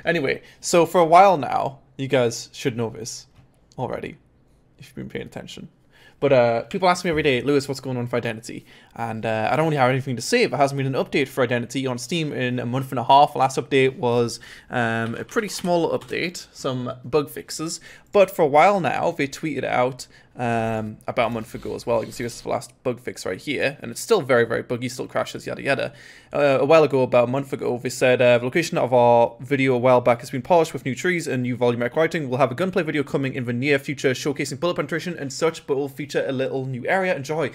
Anyway, so for a while now, you guys should know this already, if you've been paying attention. But people ask me every day, Lewis, what's going on for Identity? And I don't really have anything to say. There hasn't been an update for Identity on Steam in a month and a half. The last update was a pretty small update, some bug fixes. But for a while now, they tweeted out about a month ago as well. You can see this is the last bug fix right here. And it's still very, very buggy, still crashes, yada yada. A while ago, about a month ago, they said the location of our video a while back has been polished with new trees and new volumetric writing. We'll have a gunplay video coming in the near future showcasing bullet penetration and such, but will feature a little new area. Enjoy.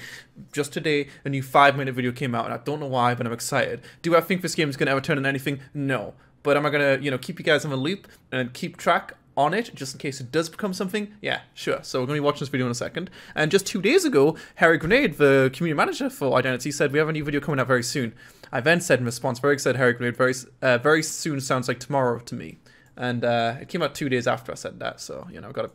Just today, a new 5-minute video came out, and I don't know why, but I'm excited. Do I think this game is going to ever turn into anything? No. But am I going to, keep you guys on the loop and keep track on it, just in case it does become something? Yeah, sure. So we're going to be watching this video in a second. And just 2 days ago, Harry Grenade, the community manager for Identity, said we have a new video coming out very soon. I then said in response, very excited, Harry Grenade, very soon sounds like tomorrow to me. And it came out 2 days after I said that, so, got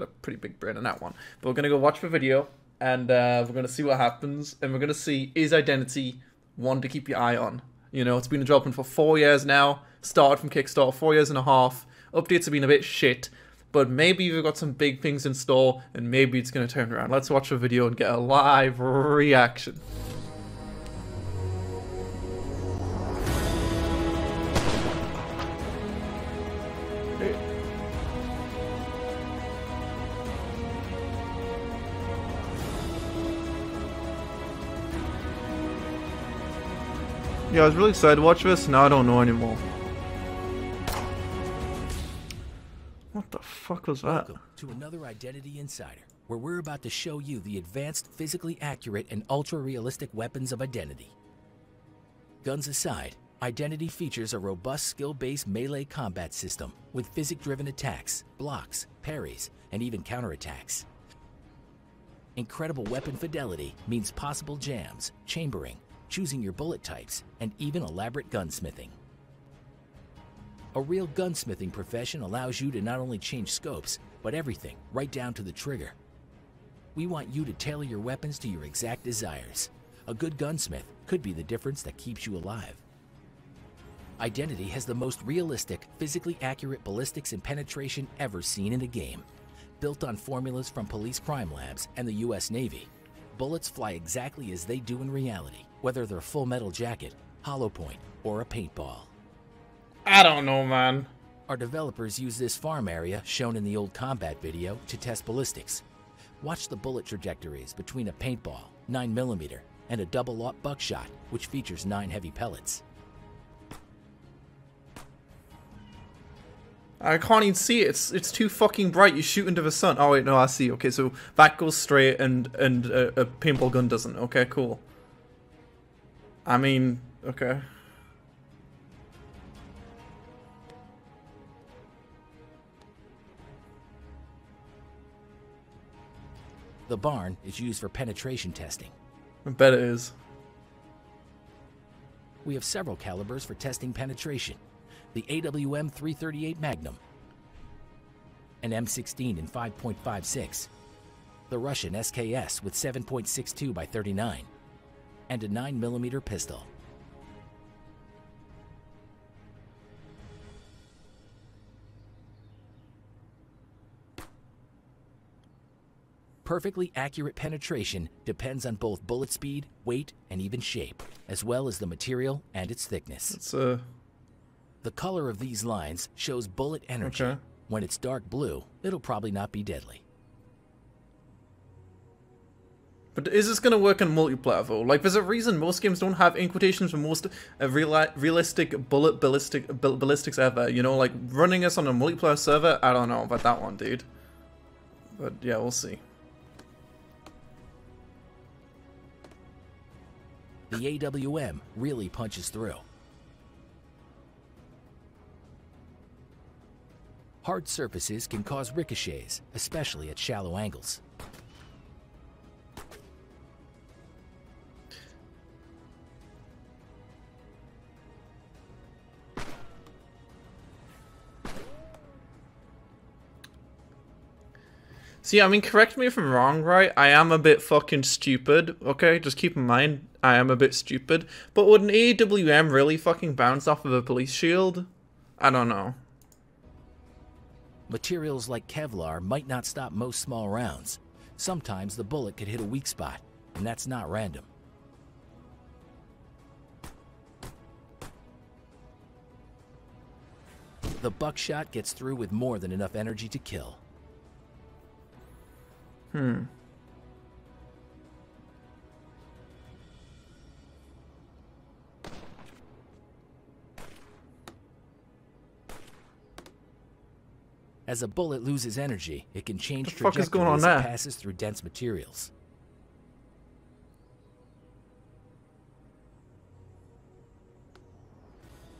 a pretty big brain on that one. But we're going to go watch the video, and we're going to see what happens, and we're going to see, is Identity one to keep your eye on? It's been in development for 4 years now, started from Kickstarter, 4 years and a half. Updates have been a bit shit, but maybe we've got some big things in store, and maybe it's going to turn around. Let's watch the video and get a live reaction. Yeah, I was really excited to watch this, now I don't know anymore. What the fuck was that? Welcome to another Identity Insider, where we're about to show you the advanced, physically accurate, and ultra-realistic weapons of Identity. Guns aside, Identity features a robust skill-based melee combat system with physics-driven attacks, blocks, parries, and even counterattacks. Incredible weapon fidelity means possible jams, chambering, choosing your bullet types, and even elaborate gunsmithing. A real gunsmithing profession allows you to not only change scopes, but everything, right down to the trigger. We want you to tailor your weapons to your exact desires. A good gunsmith could be the difference that keeps you alive. Identity has the most realistic, physically accurate ballistics and penetration ever seen in a game. Built on formulas from police crime labs and the US Navy, bullets fly exactly as they do in reality, whether they're full metal jacket, hollow point, or a paintball. I don't know, man. Our developers use this farm area, shown in the old combat video, to test ballistics. Watch the bullet trajectories between a paintball, 9mm, and a double-aught buckshot, which features 9 heavy pellets. I can't even see it. It's too fucking bright. You shoot into the sun. Oh wait, no, I see. Okay, so that goes straight, and a paintball gun doesn't. Okay, cool. I mean, okay. The barn is used for penetration testing. I bet it is. We have several calibers for testing penetration. The AWM 338 Magnum, an M16 in 5.56, the Russian SKS with 7.62 by 39, and a 9mm pistol. Perfectly accurate penetration depends on both bullet speed, weight, and even shape, as well as the material and its thickness. The color of these lines shows bullet energy. Okay. When it's dark blue, it'll probably not be deadly. But is this going to work in multiplayer though? Like, there's a reason most games don't have in quotations for most realistic ballistics ever. Like running us on a multiplayer server. I don't know about that one, dude. But yeah, we'll see. The AWM really punches through. Hard surfaces can cause ricochets, especially at shallow angles. See, I mean, correct me if I'm wrong, right? I am a bit fucking stupid, okay? Just keep in mind, I am a bit stupid. But would an AWM really fucking bounce off of a police shield? I don't know. Materials like Kevlar might not stop most small rounds. Sometimes the bullet could hit a weak spot, and that's not random. The buckshot gets through with more than enough energy to kill. As a bullet loses energy, it can change trajectory as it passes through dense materials.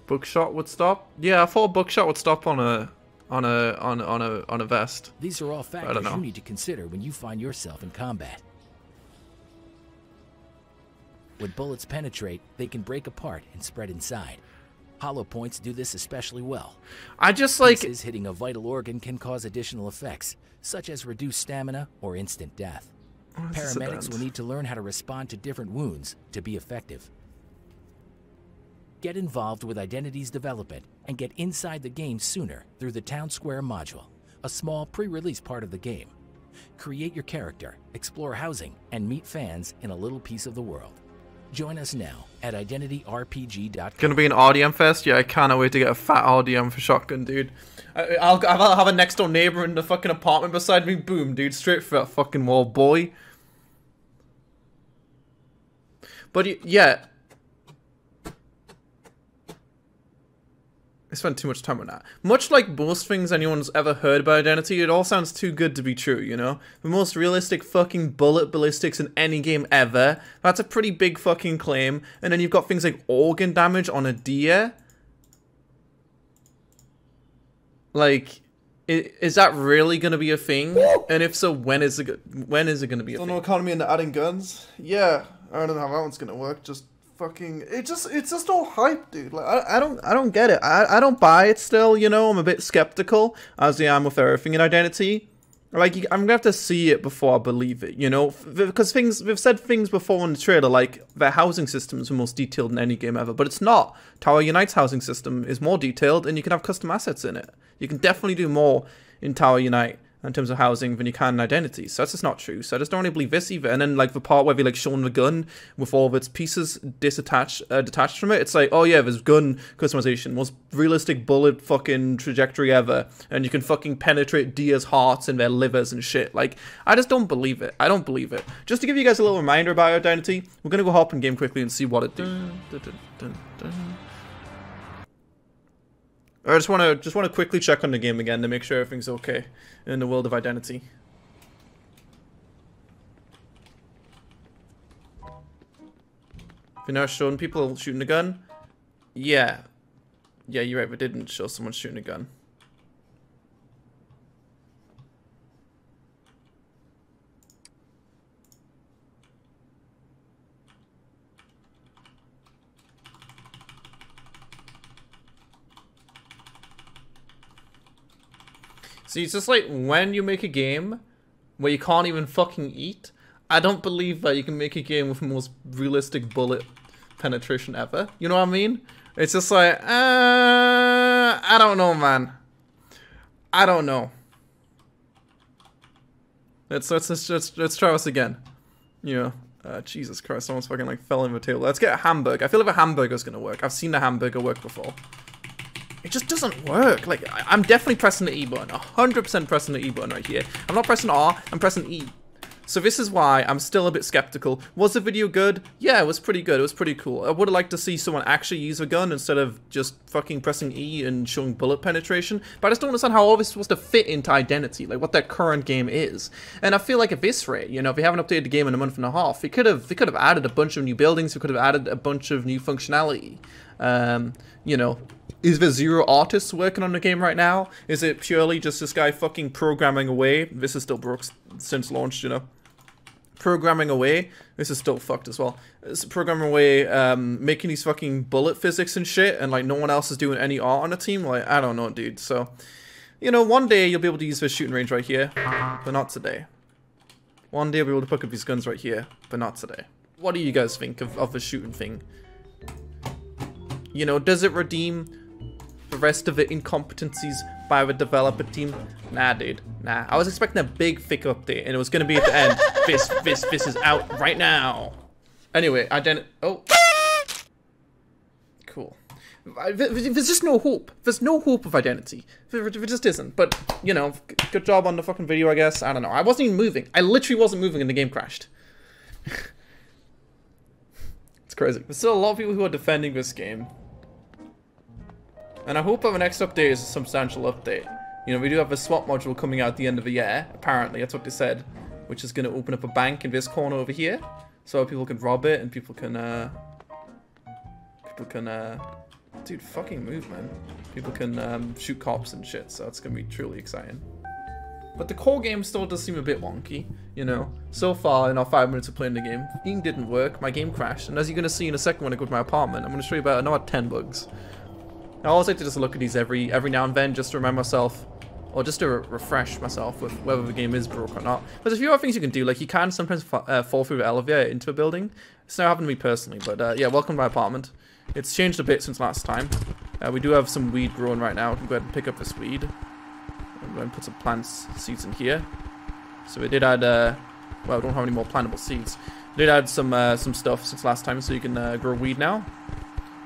Buckshot would stop? Yeah, I thought buckshot would stop on a vest. These are all factors you need to consider when you find yourself in combat. When bullets penetrate, they can break apart and spread inside. Hollow points do this especially well. I just like... Pieces hitting a vital organ can cause additional effects, such as reduced stamina or instant death. Paramedics will need to learn how to respond to different wounds to be effective. Get involved with Identity's development and get inside the game sooner through the Town Square module, a small pre-release part of the game. Create your character, explore housing, and meet fans in a little piece of the world. Join us now at IdentityRPG.com. Gonna be an RDM fest? Yeah, I cannot wait to get a fat RDM for shotgun, dude. I'll have a next door neighbor in the fucking apartment beside me. Boom, dude, straight for that fucking wall, boy. But yeah, I spent too much time on that. Much like most things anyone's ever heard about Identity, it all sounds too good to be true, you know? The most realistic fucking bullet ballistics in any game ever. That's a pretty big fucking claim. And then you've got things like organ damage on a deer. Like, is that really gonna be a thing? And if so, when is it gonna be a thing? No economy in the adding guns? Yeah, I don't know how that one's gonna work. Just fucking, it's just all hype, dude. Like, I don't get it. I don't buy it still, you know? I'm a bit skeptical, as I am with everything in Identity. Like, I'm gonna have to see it before I believe it, you know? Because we've said things before in the trailer, like, their housing system is the most detailed in any game ever, but it's not. Tower Unite's housing system is more detailed, and you can have custom assets in it. You can definitely do more in Tower Unite in terms of housing than you can in Identity. So that's just not true. So I just don't really believe this either. And then like the part where they like shown the gun with all of its pieces detached from it, it's like, oh yeah, there's gun customization, most realistic bullet fucking trajectory ever, and you can fucking penetrate deer's hearts and their livers and shit. Like, I just don't believe it. I don't believe it. Just to give you guys a little reminder about Identity, we're gonna go hop in game quickly and see what it do. I just want to quickly check on the game again to make sure everything's okay in the world of Identity. Have you now shown people shooting a gun? Yeah. Yeah, you're right, we didn't show someone shooting a gun. See, it's just like when you make a game where you can't even fucking eat, I don't believe that you can make a game with the most realistic bullet penetration ever. You know what I mean? It's just like, I don't know, man. I don't know. Let's try this again. You know, Jesus Christ, almost fucking like fell in the table. Let's get a hamburger. I feel like a hamburger's gonna work. I've seen the hamburger work before. It just doesn't work. Like, I'm definitely pressing the E button. 100% pressing the E button right here. I'm not pressing R, I'm pressing E. So this is why I'm still a bit skeptical. Was the video good? Yeah, it was pretty good. It was pretty cool. I would have liked to see someone actually use a gun instead of just fucking pressing E and showing bullet penetration. But I just don't understand how all this is supposed to fit into Identity, like what their current game is. And I feel like at this rate, you know, if they haven't updated the game in a month and a half, they could have added a bunch of new buildings. They could have added a bunch of new functionality. You know. Is there 0 artists working on the game right now? Is it purely just this guy fucking programming away? This is still broke since launch, you know. Programming away. This is still fucked as well. It's programming away, making these fucking bullet physics and shit, and like no one else is doing any art on the team. Like, I don't know, dude. So, you know, one day you'll be able to use this shooting range right here, but not today. One day you'll be able to pick up these guns right here, but not today. What do you guys think of the shooting thing? You know, does it redeem The rest of it incompetencies by the developer team. Nah, dude. Nah. I was expecting a big thick update, and it was gonna be at the end. This is out right now. Anyway, oh. Cool. There's just no hope. There's no hope of identity. There just isn't. But, you know, good job on the fucking video, I guess. I don't know. I wasn't even moving. I literally wasn't moving and the game crashed. It's crazy. There's still a lot of people who are defending this game. And I hope our next update is a substantial update. You know, we do have a swap module coming out at the end of the year, apparently, that's what they said. Which is going to open up a bank in this corner over here. So people can rob it and people can, dude, fucking move, man. People can, shoot cops and shit, so it's going to be truly exciting. But the core game still does seem a bit wonky, you know. So far, in our 5 minutes of playing the game, it didn't work, my game crashed. And as you're going to see in a second when I go to my apartment, I'm going to show you about another 10 bugs. I always like to just look at these every now and then just to remind myself, or just to refresh myself with whether the game is broke or not. There's a few other things you can do, like you can sometimes fall through the elevator into a building. It's now happened to me personally, but yeah, welcome to my apartment. It's changed a bit since last time. We do have some weed growing right now. We can go ahead and pick up this weed. I'm going to put some plant seeds in here. So we did add, well, I don't have any more plantable seeds. We did add some stuff since last time, so you can grow weed now.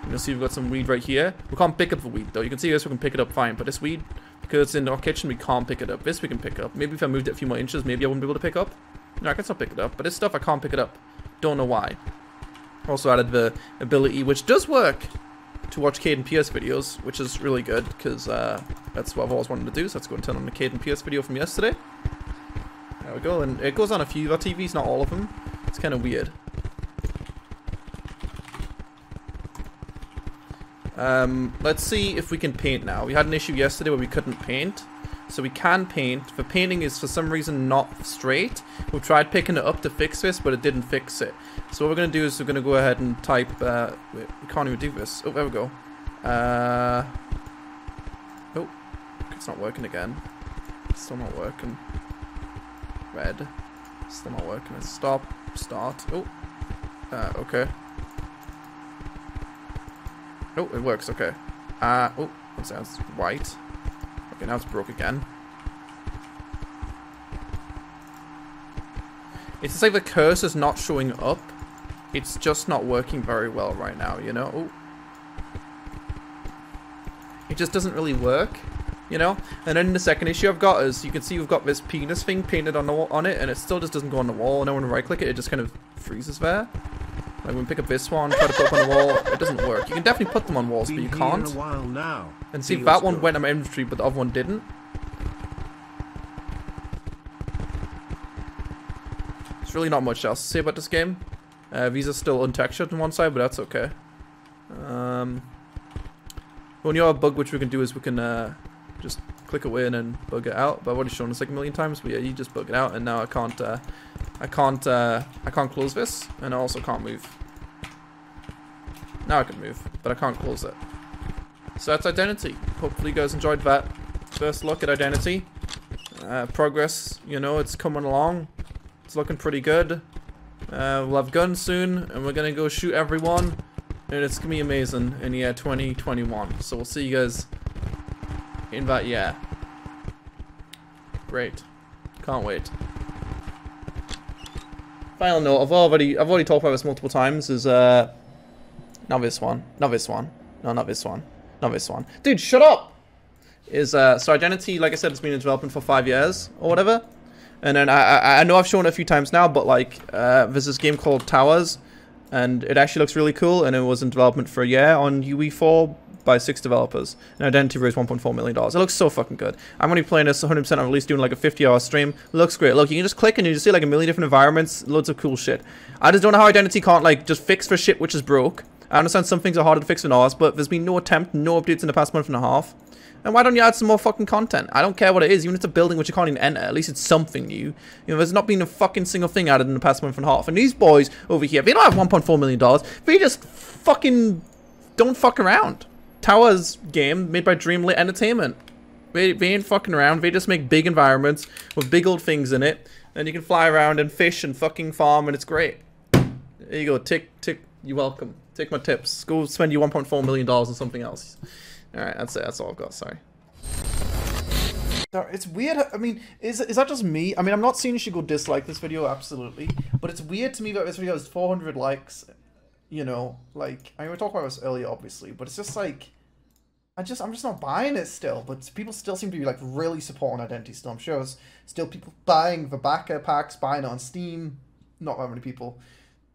You'll see we've got some weed right here. We can't pick up the weed though. You can see this, we can pick it up fine, but this weed, because it's in our kitchen, we can't pick it up. This we can pick up. Maybe if I moved it a few more inches, maybe I wouldn't be able to pick up. No, I can still pick it up, but this stuff I can't pick it up. Don't know why. Also added the ability, which does work, to watch Cade and PS videos, which is really good, because that's what I've always wanted to do, so let's go and turn on the Cade and PS video from yesterday. There we go, and it goes on a few of our TVs, not all of them. It's kind of weird. Let's see if we can paint now. We had an issue yesterday where we couldn't paint. So we can paint. The painting is for some reason not straight. We tried picking it up to fix this, but it didn't fix it. So what we're going to do is we're going to go ahead and type... wait, we can't even do this. Oh, there we go. Oh, it's not working again. It's still not working. Red. Still not working. Let's stop. Start. Oh. Okay. Oh, it works, okay. Oh, that sounds white. Okay, now it's broke again. It's just like the cursor's not showing up. It's just not working very well right now, you know? Oh. It just doesn't really work, you know? And then the second issue I've got is, you can see we've got this penis thing painted on it, and it still just doesn't go on the wall. And then when I right click it, it just kind of freezes there. Like when we pick up this one, try to put up on the wall, it doesn't work. You can definitely put them on walls, but you can't. And see, that one went in my inventory, but the other one didn't. There's really not much else to say about this game. These are still untextured on one side, but that's okay. Only other bug which we can do is we can just click away and then bug it out. But I've already shown this like a million times, but yeah, you just bug it out, and now I can't close this, and I also can't move. Now I can move, but I can't close it. So that's Identity. Hopefully you guys enjoyed that first look at Identity. Progress, you know, it's coming along. It's looking pretty good. We'll have guns soon, and we're gonna go shoot everyone, and it's gonna be amazing in the year 2021. So we'll see you guys in that year. Great. Can't wait. Final note, I've already talked about this multiple times, is not this one. No, not this one. Not this one. Dude, shut up! So Identity, like I said, it's been in development for 5 years or whatever. And then I know I've shown it a few times now, but like there's this game called Towers, and it actually looks really cool, and it was in development for a year on UE4 by 6 developers. And Identity raised $1.4 million. It looks so fucking good. I'm going to be playing this 100% on release, doing like a 50-hour stream. It looks great. Look, you can just click and you just see like a million different environments, loads of cool shit. I just don't know how Identity can't like just fix for shit which is broke. I understand some things are harder to fix than ours, but there's been no attempt, no updates in the past month and a half. And why don't you add some more fucking content? I don't care what it is, even if it's a building which you can't even enter, at least it's something new. You know, there's not been a fucking single thing added in the past month and a half. And these boys over here, they don't have $1.4 million. They just fucking don't fuck around. Towers game made by Dreamlit Entertainment. They ain't fucking around. They just make big environments with big old things in it. And you can fly around and fish and fucking farm, and it's great. There you go. Tick, you're welcome. Take my tips. Go spend your $1.4 million on something else. Alright, that's it. That's all I've got. Sorry. It's weird. I mean, is that just me? I mean, I'm not saying you should go dislike this video, absolutely. But it's weird to me that this video has 400 likes. You know, like, I mean, we talked about this earlier, obviously. But it's just like, I'm just not buying it still. But people still seem to be, like, really supporting Identity still. I'm sure there's still people buying the backer packs, buying it on Steam. Not that many people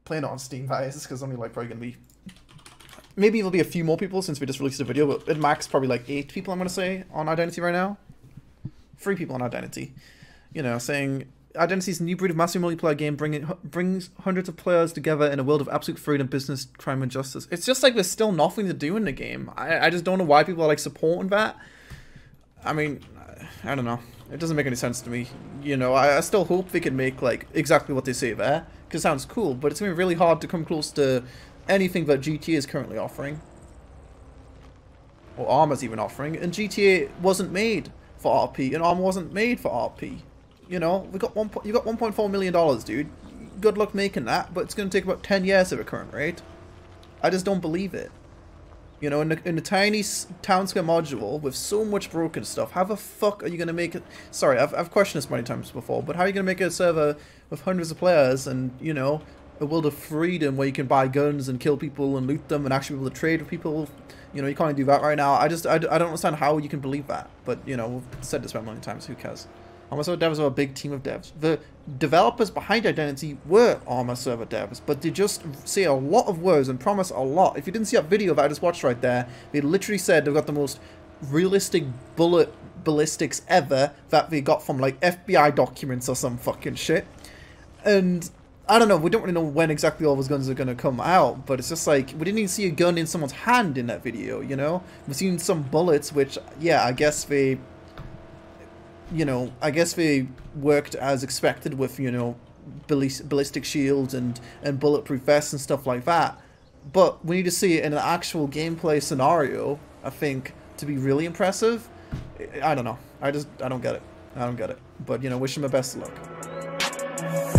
playing it on Steam, that is, because only, like, probably going to be... Maybe there'll be a few more people since we just released a video, but at max probably like 8 people, I'm going to say, on Identity right now. 3 people on Identity. You know, saying Identity's new breed of massive multiplayer game brings hundreds of players together in a world of absolute freedom, business, crime, and justice. It's just like there's still nothing to do in the game. I just don't know why people are like supporting that. I mean, I don't know. It doesn't make any sense to me. You know, I still hope they can make like exactly what they say there, because it sounds cool, but it's going to be really hard to come close to anything that GTA is currently offering, or Arma's even offering, and GTA wasn't made for RP, and Arma wasn't made for RP. You know, you got $1.4 million, dude. Good luck making that, but it's going to take about 10 years at the current rate. I just don't believe it. You know, in the tiny town square module with so much broken stuff, how the fuck are you going to make it? Sorry, I've questioned this many times before, but how are you going to make a server with hundreds of players and, you know, a world of freedom where you can buy guns and kill people and loot them and actually be able to trade with people? You know, you can't do that right now. I don't understand how you can believe that. But, you know, we've said this about a million times. Who cares? Arma Server devs are a big team of devs. The developers behind Identity were Arma Server devs, but they just say a lot of words and promise a lot. If you didn't see that video that I just watched right there, they literally said they've got the most realistic bullet ballistics ever that they got from, like, FBI documents or some fucking shit. And I don't know, we don't really know when exactly all those guns are going to come out, but it's just like, we didn't even see a gun in someone's hand in that video, you know? We've seen some bullets, which, yeah, I guess they, you know, I guess they worked as expected with, you know, ballistic shields and bulletproof vests and stuff like that. But we need to see it in an actual gameplay scenario, I think, to be really impressive. I don't know. I don't get it. I don't get it. But, you know, wish him the best of luck.